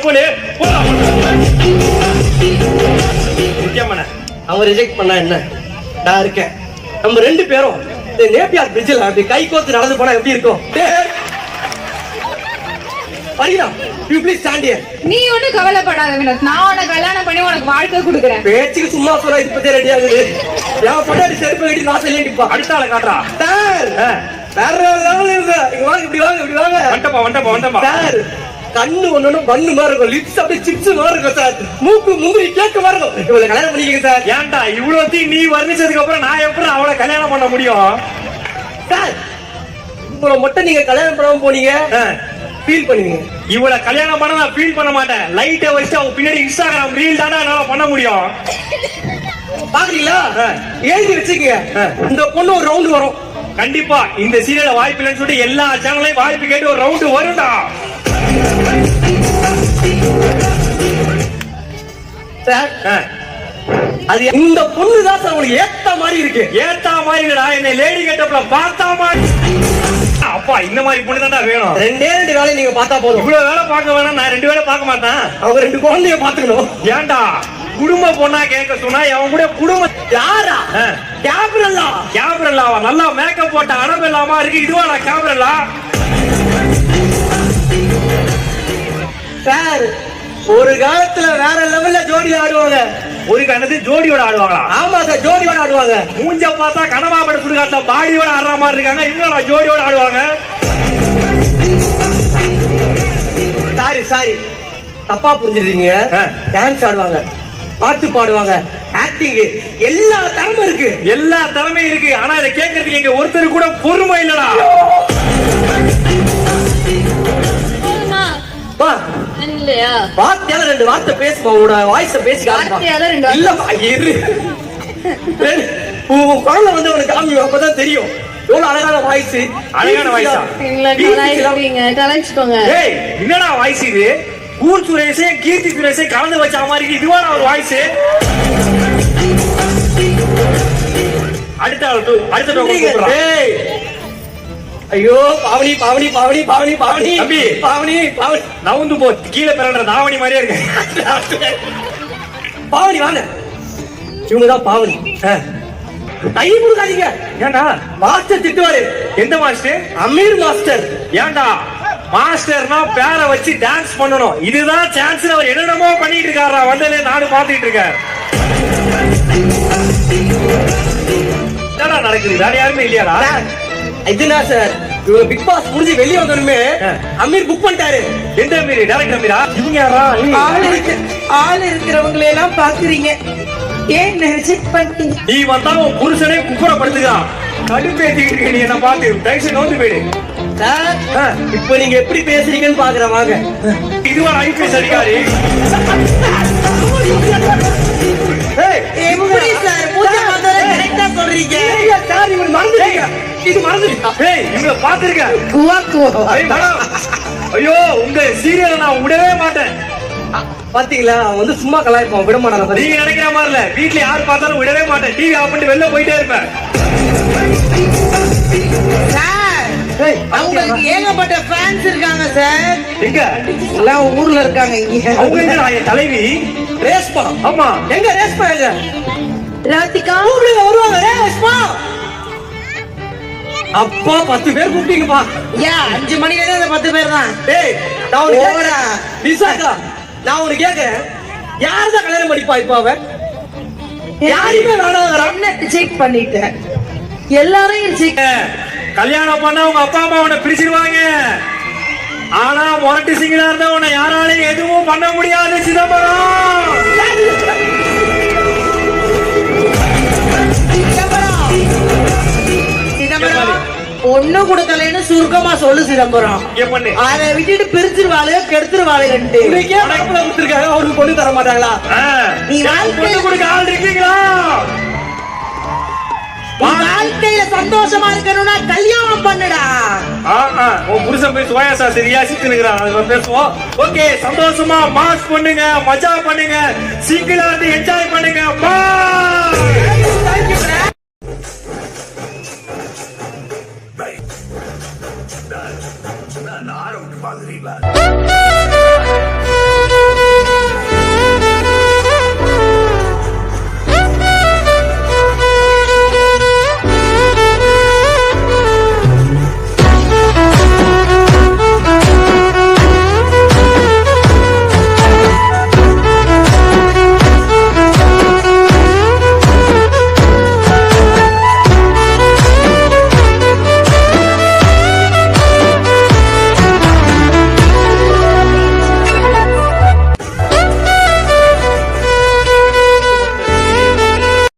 போலே முக்கியமான அவன் ரிஜெக்ட் பண்ணா என்ன, நான் இருக்கேன். நம்ம 2 பேரும் இந்த நேப்பியார் பிரிட்ஜில் அப்படி கை கோத்து நடந்து போனா எப்படி இருக்கும்? நீ ஒன்னும் கவலைப்படாத வினோத், நான் உனக்கு கல்யாணம் பண்ணி உனக்கு வாழ்க்கை கொடுக்குறேன். பேச்சுக்கு சும்மா சொல்ல இப்பதே ரெடி ஆகுது. என் பொண்டாட்டி செருப்பு கட்டி நான் சொல்லிட்டு அடுத்த ஆளை காட்டுறா சார். வேற லெவல்ல இருக்கு. இங்க வாங்க, இப்படி வாங்க, இப்படி வாங்க. வண்டப்பா சார், கண்ணு ஒண்ணு பண்ணு மாதிரி இருக்கும், லிப்ஸ் அப்படியே சிப்ஸ் மாதிரி இருக்கும் சார், மூக்கு மூறி கேட்க மாதிரி இருக்கும். இவ்வளவு கல்யாணம் பண்ணிக்கங்க சார். ஏன்டா இவ்வளவு நீ வர்ணிச்சதுக்கு அப்புறம் நான் எப்படி அவளை கல்யாணம் பண்ண முடியும் சார்? இவ்வளவு மட்டும் நீங்க கல்யாணம் பண்ணாம போனீங்க, ஃபீல் பண்ணுவீங்க. இவளை கல்யாணம் பண்ண நான் ஃபீல் பண்ண மாட்டேன். லைட்டை வச்சு அவ பின்னாடி இன்ஸ்டாகிராம் ரீல் தானே என்னால பண்ண முடியும். பாக்குறீங்களா? எழுதி வச்சுக்கங்க, இந்த பொண்ணு ஒரு ரவுண்ட் வரும். கண்டிப்பா இந்த சீரியல வாய்ப்பு இல்லைன்னு சொல்லிட்டு எல்லா சேனலையும் வாய்ப்பு கேட்டு ஒரு ரவுண்ட் வரும்டா. சார், அது இந்த பொண்ணு தான் சார் உங்களுக்கு ஏத்த மாதிரி இருக்கு. ஏத்தா மாதிரி இல்லடா, என்ன லேடி கெட்டப்ல பார்த்தா மாதிரி. அப்பா இந்த மாதிரி பொண்ணு தான்டா வேணும். 2 வேலை நீங்க பார்த்தா போதும். இவ்வளவு வேலை பார்க்க வேணாம், நான் 2 வேலை பார்க்க மாட்டேன். அவங்க 2 குழந்தைய பாத்துக்கணும். ஏன்டா குடும்ப பொண்ணா கேட்க சொன்னா அவன் கூட குடும்பம் யாரா? கேப்ரல்லாவா? நல்லா மேக்கப் போட்ட அனபெல்லாமா இருக்கு. இதுவாடா கேப்ரல்லா? சார், ஒரு காலத்துல வேற லெவல்ல ஜோடி ஆடுவாங்க. ஒரு கணத்து ஜோடியோட ஆடுவாங்களா? ஆமா சார், ஜோடியோட ஆடுவாங்க. மூஞ்ச பார்த்தா கனவாபட சுடுகாட்டுல பாடியோட ஆடுற மாதிரி இருக்காங்க. இவங்களா ஜோடியோட ஆடுவாங்க? சாரி, தப்பா புரிஞ்சிருக்கீங்க. டான்ஸ் ஆடுவாங்க, பாட்டு பாடுவாங்க, ஆக்டிங், எல்லா திறமையும் இருக்கு. எல்லா திறமையும் இருக்கு. ஆனா இதை கேட்கறதுக்கு எங்க ஒருத்தர் கூட பொறுமை இல்லடா. வார்த்தையால 2 வார்த்தை பேசுமா, உங்களோட வாய்ஸ பேசி இல்லப்பா, இரு. குழந்தை வந்து உனக்கு காமி, அப்பதான் தெரியும் எவ்வளவு அழகான வாய்ஸ். அழகான வாய்ஸா? ஏய், என்னடா வாய்ஸ் இது? கூல் சுரேஷையும் கீர்த்தி சுரேஷையும் கலந்து வச்ச மாதிரி இதுவான ஒரு வாய்ஸ். அடுத்த ஐயோ, பாவனி பாவனி பாவனி பாவனி பாவனி தம்பி, பாவனி பாவனி நவுந்து போ, கீழே பிறன்ற தாவணி மாதிரியே இருக்கு. பாவனி வாங்க, இவங்கதான் பாவனி. கை கொடுக்காதீங்க. ஏண்டா? மாஸ்டர் திட்டுவாரு. எந்த மாஸ்டர்? அமீர் மாஸ்டர். ஏண்டா மாஸ்டர்னா பேரை வச்சு டான்ஸ் பண்ணணும், இதுதான் சான்ஸ். அவர் என்னென்னமோ பண்ணிட்டு இருக்காரா, வந்ததுல நானும் பாத்துட்டு இருக்கேன். என்னடா நடக்குது? வேற யாருமே இல்லையாடா? இதுனா சார், இவங்க பிக் பாஸ் முடிஞ்சு வெளியே வந்தோமே அமீர் புக் பண்ணிட்டாரு. எந்த அமீர்? டைரக்டர் அமீரா? இவங்க யாரா? ஆள் இருக்கிறவங்களை எல்லாம் பாக்குறீங்க, ஏன் ரிஜெக்ட் பண்ணிட்டீங்க? நீ வந்தா உன் புருஷனே குப்புறப்படுத்துகிறான். கடுப்பேத்திட்டு இருக்க நீ என்ன பார்த்து டைசன் நோந்து போயிடு. சார், இப்ப நீங்க எப்படி பேசுறீங்கன்னு பாக்குறேன் வாங்க. இதுவா ஐபிஎஸ் அதிகாரி? எப்படி சார் பூஜை வந்தத கரெக்ட்டா சொல்றீங்க? சார், இவங்க மறந்துட்டீங்க. இது மறந்துட்டீங்க. ஏய், இவங்க பாத்துருக்க. குவா ஐயோ, உங்க சீரியலை நான் விடவே மாட்டேன். பாத்தீங்களா, அவன் வந்து சும்மா கலாய்ப்பான், விட மாட்டான். நீங்க நினைக்கிற மாதிரி இல்ல, வீட்டுல யாரு பார்த்தாலும் விடவே மாட்டேன். டிவி ஆஃப் பண்ணிட்டு வெளில போயிட்டே இருப்பேன். அவங்களுக்கு ஏகப்பட்ட ஃபேன்ஸ் இருக்காங்க சார். எங்க? எல்லாம் ஊர்ல இருக்காங்க. இங்க அவங்க எங்க? என் தலைவி ரேஸ்பா. ஆமா, எங்க ரேஸ்பா? எங்க ராதிகா ஊர்ல வருவாங்க. ரேஸ்பா அப்பா 10 பேர் கூப்பிட்டீங்கப்பா. 5 மணில இருந்து 10 பேர் தான். டேய், நான் உனக்கு கேக்குறேன் விசாகா, நான் உனக்கு கேக்குறேன், யார் தான் கல்யாணம் பண்ணிப்பா? இப்ப அவன் யாருமே வேணாம், ரிஜெக்ட் பண்ணிட்டேன். எல்லாரும் ரிஜெக்ட். கல்யாணம் பண்ண உங்க அப்பா அம்மா உன்னை பிரிச்சிருவாங்க. ஆனா மொரட்டு சிங்கிளா இருந்தா உன்னை யாராலையும் எதுவும் பண்ண முடியாது. சிதம்பரம் ஒண்ணு கொடுக்கலன்னு சுருக்கமா சொல்லு சிதம்பரம். அதை விட்டுட்டு பிரிச்சிருவாளு, கெடுத்துருவாளு. கொடுத்துருக்காங்க, அவருக்கு கொண்டு தர மாட்டாங்களா? நீ வாழ்க்கை கொடுக்க ஆள் இருக்கீங்களா? வாழ்க்கையில சந்தோஷமா இருக்கணும்னா கல்யாணம் பண்ணுடா. உன் புருஷன் போய் சோயாசா சரியா சித்துனுக்குறான், பேசுவோம். ஓகே, சந்தோஷமா மாஸ் பண்ணுங்க, மஜா பண்ணுங்க, சிங்கிளா இருந்து என்ஜாய் பண்ணுங்க. நான் ஆரோக்கிய மாதிரி